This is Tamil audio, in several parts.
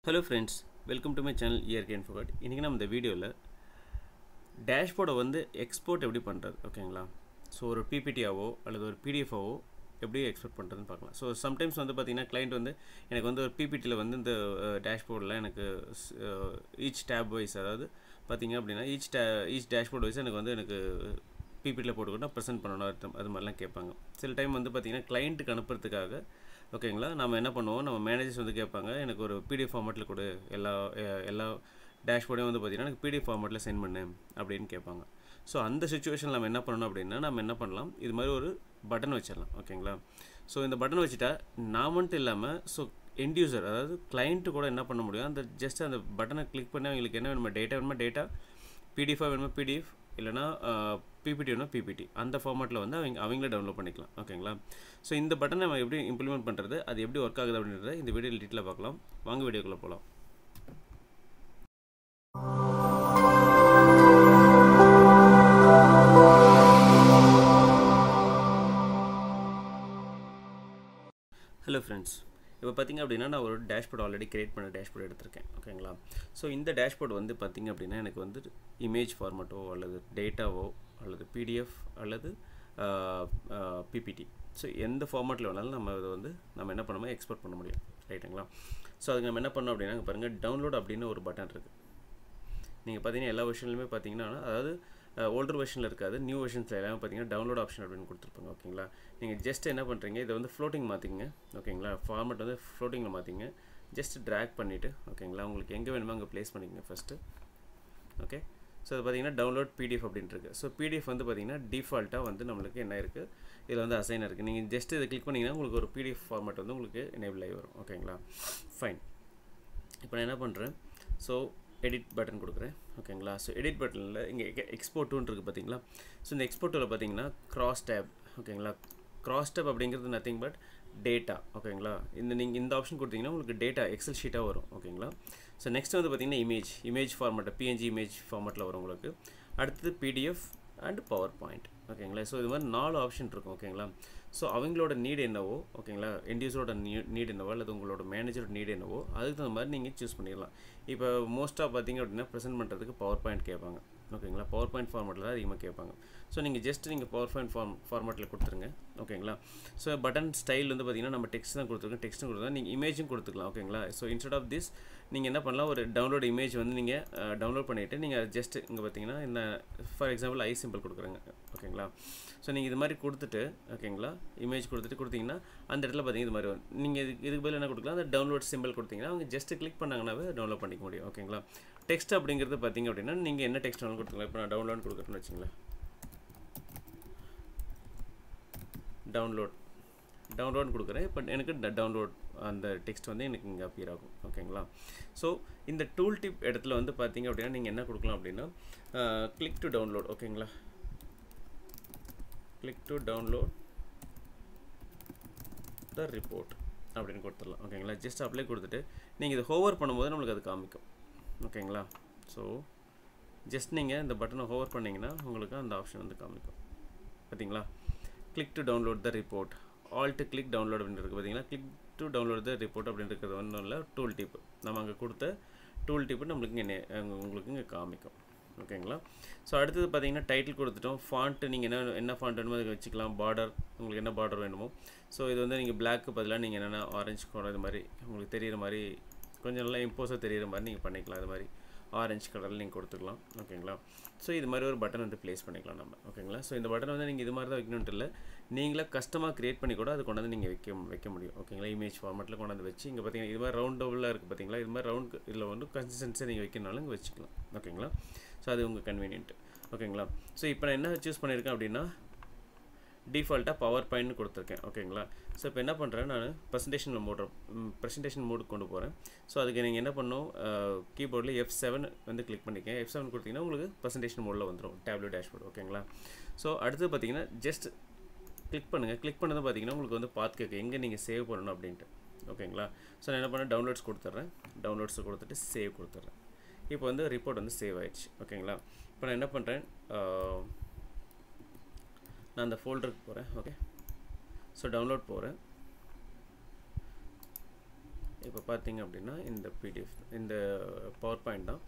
Hello friends, welcome to my channel ERK Infocard. இன்னைக்கு நம்ம இந்த வீடியோல டேஷ்போர்டை வந்து எக்ஸ்போர்ட் எப்படி பண்றது ஓகேங்களா? ஸோ ஒரு PPT ஆவோ அல்லது ஒரு PDF ஆவோ எப்படி எக்ஸ்போர்ட் பண்ணுறதுன்னு பார்க்கலாம். ஸோ சம்டைம்ஸ் வந்து பார்த்தீங்கன்னா கிளைண்ட் வந்து எனக்கு வந்து ஒரு PPTயில் வந்து இந்த டேஷ்போர்டில் எனக்கு ஈச் டேப் வைஸ் அதாவது பார்த்தீங்க அப்படின்னா ஈச் டேஷ்போர்ட் வைஸ் எனக்கு PPTயில் போட்டுக்கிட்டு ப்ரெசென்ட் பண்ணணும் அது மாதிரிலாம் கேட்பாங்க. சில டைம் வந்து பார்த்தீங்கன்னா கிளைண்ட்டுக்கு அனுப்புறதுக்காக ஓகேங்களா நம்ம என்ன பண்ணுவோம், நம்ம மேனேஜர்ஸ் வந்து கேட்பாங்க எனக்கு ஒரு PDF ஃபார்மேட்டில் கொடு, எல்லா டேஷ்போர்டையும் வந்து பார்த்தீங்கன்னா எனக்கு PDF ஃபார்மேட்டில் சென்ட் பண்ணு அப்படின்னு கேட்பாங்க. ஸோ அந்த சுச்சுவேஷனில் நம்ம என்ன பண்ணணும் அப்படின்னா நம்ம என்ன பண்ணலாம், இது மாதிரி ஒரு பட்டன் வச்சிடலாம் ஓகேங்களா. ஸோ இந்த பட்டன் வச்சுட்டா நான் மட்டும் இல்லாமல் ஸோ எண்ட் யூசர் அதாவது கிளைண்ட்டு கூட என்ன பண்ண முடியும், அந்த ஜஸ்ட் அந்த பட்டனை கிளிக் பண்ணி அவங்களுக்கு என்ன வேணுமா, டேட்டா PDF வேணுமா PDF இல்லைனா PPT வேணுமா PPT அந்த ஃபார்மேட்டில் வந்து அவங்களே டவுன்லோட் பண்ணிக்கலாம் ஓகேங்களா. ஸோ இந்த பட்டனை நம்ம எப்படி இம்ப்ளிமெண்ட் பண்ணுறது, அது எப்படி ஒர்க் ஆகுது அப்படின்றத இந்த வீடியோவில் டீட்டெயிலாக பார்க்கலாம். வாங்க வீடியோக்குள்ளே போகலாம். ஹலோ ஃப்ரெண்ட்ஸ், இப்போ பார்த்திங்க அப்படின்னா நான் ஒரு டேஷ்போர்ட் ஆல்ரெடி கிரியேட் பண்ண டேஷ்போர்ட் எடுத்திருக்கேன் ஓகேங்களா. ஸோ இந்த டேஷ்போர்ட் வந்து பார்த்திங்க அப்படின்னா எனக்கு வந்து இமேஜ் ஃபார்மேட்டோ அல்லது டேட்டாவோ அல்லது PDF அல்லது PPT ஸோ எந்த ஃபார்மேட்டில் வேணாலும் நம்ம இதை வந்து நம்ம என்ன பண்ணோமோ எக்ஸ்போர்ட் பண்ண முடியும் ரைட்டுங்களா. ஸோ அதுக்கு நம்ம என்ன பண்ணோம் அப்படின்னா பாருங்கள் டவுன்லோட் அப்படின்னு ஒரு பட்டன் இருக்குது. நீங்கள் பார்த்தீங்கன்னா எல்லா வெர்ஷன்லையுமே பார்த்தீங்கன்னா அதாவது ஓல்டர் வெர்ஷனில் இருக்காது, நியூ வெர்ஷன்ஸில் எல்லாமே பார்த்தீங்கன்னா டவுன்லோட் ஆப்ஷன் அப்படின்னு கொடுத்துருப்பாங்க ஓகேங்களா. நீங்கள் ஜஸ்ட் என்ன பண்ணுறீங்க, இதை வந்து ஃப்ளோட்டிங் மாற்றிங்க ஓகேங்களா, ஃபார்மேட் வந்து ஃப்ளோட்டிங்கில் மாற்றிங்க, ஜஸ்ட் ட்ராக் பண்ணிவிட்டு ஓகேங்களா உங்களுக்கு எங்கே வேணுமோ அங்கே ப்ளேஸ் பண்ணிக்கங்க ஃபஸ்ட்டு. ஓகே, ஸோ அது பார்த்தீங்கன்னா டவுன்லோட் PDF அப்படின்ட்டு. ஸோ PDF வந்து பார்த்தீங்கன்னா டிஃபால்ட்டாக வந்து நம்மளுக்கு என்ன இருக்குது, இதில் வந்து அசைன் இருக்குது. நீங்கள் ஜஸ்ட் இதை கிளிக் பண்ணிங்கன்னா உங்களுக்கு ஒரு PDF ஃபார்மேட் வந்து உங்களுக்கு எனேபிள் ஆகி வரும் ஓகேங்களா. ஃபைன், இப்போ நான் என்ன பண்ணுறேன், ஸோ எடிட் பட்டன் கொடுக்குறேன் ஓகேங்களா. ஸோ எடிட் பட்டனில் இங்கே எக்ஸ்போர்ட் டூன்னு இருக்குது பார்த்தீங்களா. ஸோ இந்த எக்ஸ்போர்ட் டூவில் பார்த்தீங்கன்னா கிராஸ் டேப் ஓகேங்களா. கிராஸ் டேப் அப்படிங்கிறது நத்திங் பட் டேட்டா ஓகேங்களா. நீங்கள் இந்த ஆப்ஷன் கொடுத்தீங்கன்னா உங்களுக்கு டேட்டா எக்ஸல் ஷீட்டாக வரும் ஓகேங்களா. ஸோ நெக்ஸ்ட் வந்து பார்த்தீங்கன்னா இமேஜ் ஃபார்மேட் PNG இமேஜ் ஃபார்மேட்டில் வரும் உங்களுக்கு. அடுத்தது PDF அண்ட் PowerPoint ஓகேங்களா. ஸோ இது மாதிரி 4 ஆப்ஷன் இருக்கும் ஓகேங்களா. ஸோ அவங்களோட நீட் என்னவோ ஓகேங்களா, என்டியூஸரோட நீட் என்னவோ அல்லது உங்களோட மேனேஜரோட நீட் என்னவோ அதுக்கு தகுந்த மாதிரி நீங்கள் சூஸ் பண்ணிடலாம். இப்போ மோஸ்ட்டாக பார்த்தீங்க அப்படின்னா ப்ரெசென்ட் பண்ணுறதுக்கு PowerPoint கேட்பாங்க ஓகேங்களா. PowerPoint ஃபார்மேட்டில் தான் அதிகமாக கேட்பாங்க. ஸோ நீங்கள் நீங்கள் PowerPoint ஃபார்மேட்டில் கொடுத்துருங்க ஓகேங்களா. ஸோ பட்டன் ஸ்டைல் வந்து பார்த்தீங்கன்னா நம்ம டெக்ஸ்ட் தான் கொடுத்துருக்கோம், டெக்ஸ்ட்டும் கொடுத்தா நீங்கள் இமேஜும் கொடுத்துக்கலாம் ஓகேங்களா. ஸோ இன்ஸ்டெட் ஆஃப் திஸ் நீங்கள் என்ன பண்ணலாம், ஒரு டவுன்லோட் இமேஜ் வந்து நீங்கள் டவுன்லோட் பண்ணிவிட்டு நீங்கள் ஜஸ்ட் இங்கே பார்த்தீங்கன்னா இந்த ஃபார் எக்ஸாம்பிள் ஐ சிம்பிள் கொடுக்குறேங்க ஓகேங்களா. ஸோ நீங்கள் இது மாதிரி கொடுத்துட்டு ஓகேங்களா இமேஜ் கொடுத்தீங்கன்னா அந்த இடத்துல பார்த்தீங்கன்னா இது மாதிரி வரும். நீங்கள் இதுக்கு பதில் என்ன கொடுக்கலாம், அந்த டவுன்லோட் சிம்பிள் கொடுத்தீங்கன்னா அவங்க ஜஸ்ட் கிளிக் பண்ணாங்கன்னாவே டவுன்லோட் பண்ணிக்க முடியும் ஓகேங்களா. டெக்ஸ்ட் அப்படிங்கிறது பார்த்தீங்க அப்படின்னா நீங்கள் என்ன டெக்ஸ்ட் வேணாலும் கொடுத்துக்கலாம். இப்போ நான் டவுன்லோட் கொடுக்குறேன்னு வச்சுங்களேன், டவுன்லோட் கொடுக்குறேன். இப்போ எனக்கு டவுன்லோட் அந்த டெக்ஸ்ட் வந்து எனக்கு இங்கே அப்பியர் ஆகும் ஓகேங்களா. ஸோ இந்த டூல் டிப் இடத்துல வந்து பார்த்தீங்க அப்படின்னா நீங்கள் என்ன கொடுக்கலாம் அப்படின்னா கிளிக் டு டவுன்லோட் ஓகேங்களா, click to download the report அப்படின்னு கொடுத்துடலாம் ஓகேங்களா. ஜஸ்ட் அப்ளை கொடுத்துட்டு நீங்கள் இதை ஹோவர் பண்ணும்போது நம்மளுக்கு அது காமிக்கும் ஓகேங்களா. ஸோ ஜஸ்ட் நீங்கள் இந்த பட்டனை ஹோவர் பண்ணிங்கன்னா உங்களுக்கு அந்த ஆப்ஷன் வந்து காமிக்கும் பார்த்தீங்களா. Click to download the report, alt click download அப்படின்னு இருக்குது பார்த்தீங்களா. Click to download the report அப்படின்னு இருக்கிறது ஒன்றும் இல்லை, டூல் டிப். நம்ம அங்கே கொடுத்த டூல் டிப்பு நம்மளுக்கு உங்களுக்கு இங்கே காமிக்கும் ஓகேங்களா. ஸோ அடுத்தது பார்த்தீங்கன்னா டைட்டில் கொடுத்துட்டோம். ஃபாண்ட்டு நீங்கள் என்ன ஃபாண்ட் வேணுமோ அதுக்கு வச்சுக்கலாம். பார்டர் உங்களுக்கு என்ன பார்டர் வேணுமோ. ஸோ இது வந்து நீங்கள் பிளாக்கு பதிலாக நீங்கள் என்னென்ன ஆரஞ்சு கலர் இது மாதிரி உங்களுக்கு தெரிகிற மாதிரி கொஞ்சம் நல்லா இம்போஸாக தெரிகிற மாதிரி நீங்கள் பண்ணிக்கலாம். அது மாதிரி ஆரஞ்சு கலரில் நீங்கள் கொடுத்துக்கலாம் ஓகேங்களா. ஸோ இது மாதிரி ஒரு பட்டன் வந்து ப்ளேஸ் பண்ணிக்கலாம் நம்ம ஓகேங்களா. ஸோ இந்த பட்டன் வந்து நீங்கள் இது மாதிரி தான் வைக்கணுன்ட்டு இல்லை, நீங்களே கஸ்டமாக க்ரியேட் பண்ணி கூட அது கொண்டு வந்து நீங்கள் வைக்க முடியும் ஓகேங்களா. இமேஜ் ஃபார்மேட்டில் கொண்டு வந்து வச்சு இங்கே பார்த்தீங்கன்னா இது மாதிரி ரவுண்டாக இருக்குது பார்த்தீங்களா. இது மாதிரி ரவுண்ட் இதில் வந்து கன்சிஸ்டன்சியாக நீங்கள் வைக்கணுனாலும் இங்கே வச்சுக்கலாம் ஓகேங்களா. ஸோ அது உங்கள் கன்வீனியன்ட் ஓகேங்களா. ஸோ இப்போ நான் என்ன சூஸ் பண்ணியிருக்கேன் அப்படின்னா டிஃபால்ட்டாக PowerPoint கொடுத்துருக்கேன் ஓகேங்களா. ஸோ இப்போ என்ன பண்ணுறேன், நான் ப்ரெசன்டேஷன் மோடுக்கு கொண்டு போகிறேன். ஸோ அதுக்கு நீங்கள் என்ன பண்ணணும், கீபோர்டில் F7 வந்து கிளிக் பண்ணிக்கேன். F7 கொடுத்தீங்கன்னா உங்களுக்கு ப்ரெசன்டேஷன் மோடில் வந்துடும் Tableau டேஷ்போர்ட் ஓகேங்களா. ஸோ அடுத்து பார்த்தீங்கன்னா ஜஸ்ட் கிளிக் பண்ணுங்கள். கிளிக் பண்ணது பார்த்தீங்கன்னா உங்களுக்கு வந்து பார்த்து கேட்க எங்கே நீங்கள் சேவ் பண்ணணும் அப்படின்ட்டு ஓகேங்களா. ஸோ நான் என்ன பண்ணேன், டவுன்லோட்ஸ் கொடுத்துட்றேன். டவுன்லோட்ஸை கொடுத்துட்டு சேவ் கொடுத்துட்றேன். இப்போ வந்து ரிப்போர்ட் வந்து சேவ் ஆயிடுச்சு ஓகேங்களா. இப்போ நான் என்ன பண்ணுறேன், நான் அந்த ஃபோல்டருக்கு போகிறேன் ஓகே. ஸோ டவுன்லோட் போகிறேன். இப்போ பார்த்தீங்க அப்படின்னா இந்த பிடிஎஃப் இந்த பவர் பாயிண்ட் தான்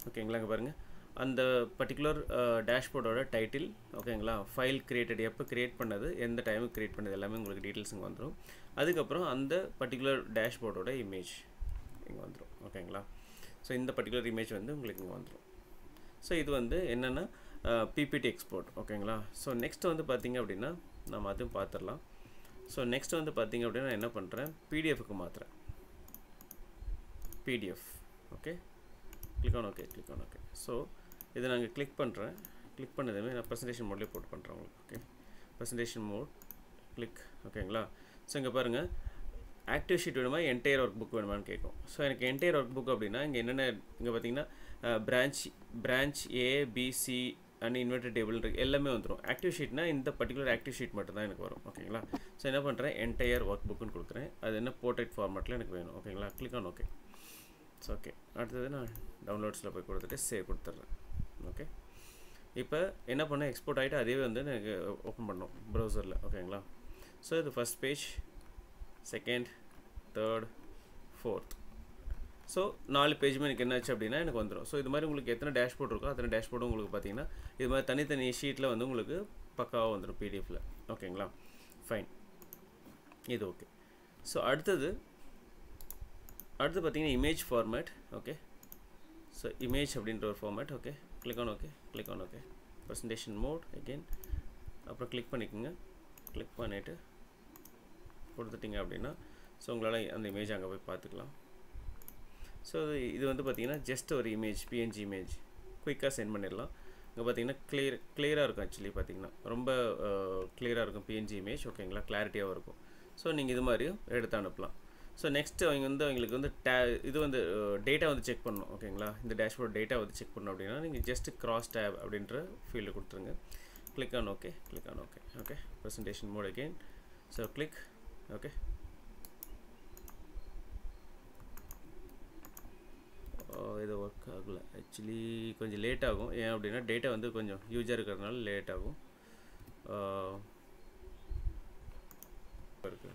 ஓகேங்களா. இங்கே பாருங்கள் அந்த பர்டிகுலர் டேஷ்போர்டோட டைட்டில் ஓகேங்களா, ஃபைல் கிரியேட்டட் எப்போ கிரியேட் பண்ணது, எந்த டைமுக்கு கிரியேட் பண்ணது எல்லாமே உங்களுக்கு டீட்டெயில்ஸ் இங்கே வந்துடும். அதுக்கப்புறம் அந்த பர்டிகுலர் டேஷ்போர்டோட இமேஜ் இங்கே வந்துடும் ஓகேங்களா. ஸோ இந்த பர்டிகுலர் இமேஜ் வந்து உங்களுக்கு இங்கே வந்துடும். ஸோ இது வந்து என்னென்னா பிபிடி எக்ஸ்போர்ட் ஓகேங்களா. ஸோ நெக்ஸ்ட் வந்து பார்த்திங்க அப்படின்னா நம்ம அதுவும் பார்த்துடலாம். ஸோ நெக்ஸ்ட் வந்து பார்த்திங்க அப்படின்னா நான் என்ன பண்ணுறேன், பிடிஎஃப்க்கு மாற்றுறேன். PDF okay, click on okay, click on okay. So இதை நாங்கள் கிளிக் பண்ணுறேன். கிளிக் பண்ணதுமே நான் ப்ரெசன்டேஷன் மோட்லேயே போட்டு பண்ணுறேன் உங்களுக்கு. ஓகே, ப்ரெசன்டேஷன் மோட் கிளிக் ஓகேங்களா. ஸோ இங்கே பாருங்கள் ஆக்டிவ் ஷீட் வேணுமா என்டையர் ஒர்க் புக் வேணுமான்னு கேட்கும். ஸோ எனக்கு என்டையர் ஒர்க் புக் அப்படின்னா இங்கே என்னென்ன இங்கே பார்த்தீங்கன்னா branch ABC and inverted table எல்லாமே வந்துடும். ஆக்டிவ் ஷீட்னா இந்த பர்டிகுலர் ஆக்டிவ் ஷீட் மட்டும் தான் எனக்கு வரும் ஓகேங்களா. ஸோ என்ன பண்ணுறேன், என்டையர் ஒர்க் புக்குன்னு கொடுக்குறேன். அது என்ன போர்ட்ரேட் ஃபார்மேட்டில் எனக்கு வேணும் ஓகேங்களா. Click on okay. So okay, அடுத்தது நான் டவுன்லோட்ஸில் போய் கொடுத்துட்டு சேவ் கொடுத்துட்றேன். ஓகே, இப்போ என்ன பண்ணேன், எக்ஸ்போர்ட் ஆகிட்டு அதே வந்து எனக்கு ஓப்பன் பண்ணோம் ப்ரௌசரில் ஓகேங்களா. ஸோ இது first page, second, third, fourth. So 4 பேஜுமே எனக்கு என்னாச்சு அப்படின்னா எனக்கு வந்துடும். ஸோ இது மாதிரி உங்களுக்கு எத்தனை டேஷ்போர்ட் இருக்கோ அத்தனை டேஷ்போர்டும் உங்களுக்கு பார்த்தீங்கன்னா இது மாதிரி தனித்தனி ஷீட்டில் வந்து உங்களுக்கு பக்காவாக வந்துடும் பிடிஎஃப்பில் ஓகேங்களா. ஃபைன், இது ஓகே. ஸோ அடுத்து பார்த்தீங்கன்னா image format. Okay, so image அப்படின்ற ஒரு format. Okay, click on okay, click on okay. Presentation mode again, அப்புறம் கிளிக் பண்ணிக்கோங்க. கிளிக் பண்ணிவிட்டு கொடுத்துட்டிங்க அப்படின்னா ஸோ உங்களால் அந்த இமேஜ் அங்கே போய் பார்த்துக்கலாம். ஸோ இது வந்து பார்த்திங்கன்னா ஜஸ்ட் ஒரு இமேஜ், பிஎன்ஜி இமேஜ் குயிக்காக சென்ட் பண்ணிடலாம். இங்கே பார்த்தீங்கன்னா கிளியராக இருக்கும். ஆக்சுவலி பார்த்தீங்கன்னா ரொம்ப கிளியராக இருக்கும் பிஎன்ஜி இமேஜ் ஓகேங்களா, கிளாரிட்டியாகவும் இருக்கும். ஸோ நீங்கள் இது மாதிரியும் எடுத்து அனுப்பலாம். ஸோ நெக்ஸ்ட்டு அவங்களுக்கு வந்து இது வந்து டேட்டா வந்து செக் பண்ணணும் ஓகேங்களா. இந்த டேஷ்போர்ட் டேட்டா வந்து செக் பண்ணணும் அப்படின்னா நீங்கள் ஜஸ்ட் கிராஸ் டேப் அப்படின்ற ஃபீல்டு கொடுத்துருங்க. Click on okay, click on okay. Okay, presentation mode again. So click okay. இது ஒர்க் ஆகலை ஆக்சுவலி, கொஞ்சம் லேட் ஆகும். ஏன் அப்படின்னா டேட்டா வந்து கொஞ்சம் யூஸாக இருக்கிறதுனால லேட் ஆகும் இருக்குது.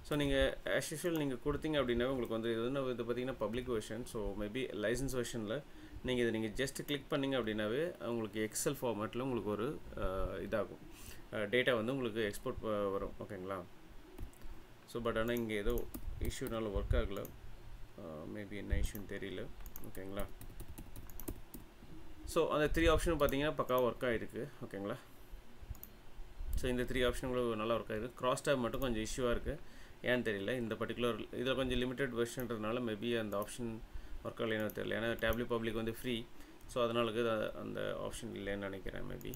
ஸோ நீங்கள் ஆஸ் யூஷுவல் நீங்கள் கொடுத்தீங்க அப்படின்னா உங்களுக்கு வந்து இது பார்த்தீங்கன்னா public version. So maybe licence வெர்ஷனில் நீங்கள் இதை நீங்கள் ஜஸ்ட் கிளிக் பண்ணிங்க அப்படின்னாவே உங்களுக்கு எக்ஸல் ஃபார்மேட்டில் உங்களுக்கு ஒரு இதாகும், டேட்டா வந்து உங்களுக்கு எக்ஸ்போர்ட் வரும் ஓகேங்களா. ஸோ பட் ஆனால் இங்கே ஏதோ இஷ்யூனால ஒர்க் ஆகலை, மேபி என்ன இஷ்யூன்னு தெரியல ஓகேங்களா. ஸோ அந்த 3 ஆப்ஷனும் பார்த்தீங்கன்னா பக்காவாக ஒர்க் ஆகிருக்கு ஓகேங்களா. ஸோ இந்த 3 ஆப்ஷன்களும் நல்லா ஒர்க் ஆகிருக்கு. கிராஸ் டேப் மட்டும் கொஞ்சம் இஷ்யூவாக இருக்குது, ஏன்னு தெரியல. இந்த பர்டிகுலர் இதில் கொஞ்சம் லிமிட்டட் வெர்ஷன்றதுனால மேபி அந்த ஆப்ஷன் ஒர்க் ஆகலைன்னு தெரியல. ஏன்னா டேப்லெட் பப்ளிக் வந்து ஃப்ரீ, ஸோ அதனால அந்த ஆப்ஷன் இல்லைன்னு நினைக்கிறேன் மேபி.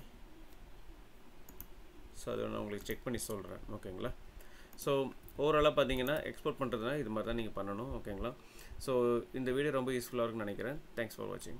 ஸோ அதை நான் உங்களுக்கு செக் பண்ணி சொல்கிறேன் ஓகேங்களா. ஸோ ஓவராலாக பார்த்தீங்கன்னா எக்ஸ்போர்ட் பண்ணுறதுனா இது மாதிரி தான் நீங்கள் பண்ணணும் ஓகேங்களா. ஸோ இந்த வீடியோ ரொம்ப யூஸ்ஃபுல்லாக இருக்குன்னு நினைக்கிறேன். தேங்க்ஸ் ஃபார் வாட்சிங்.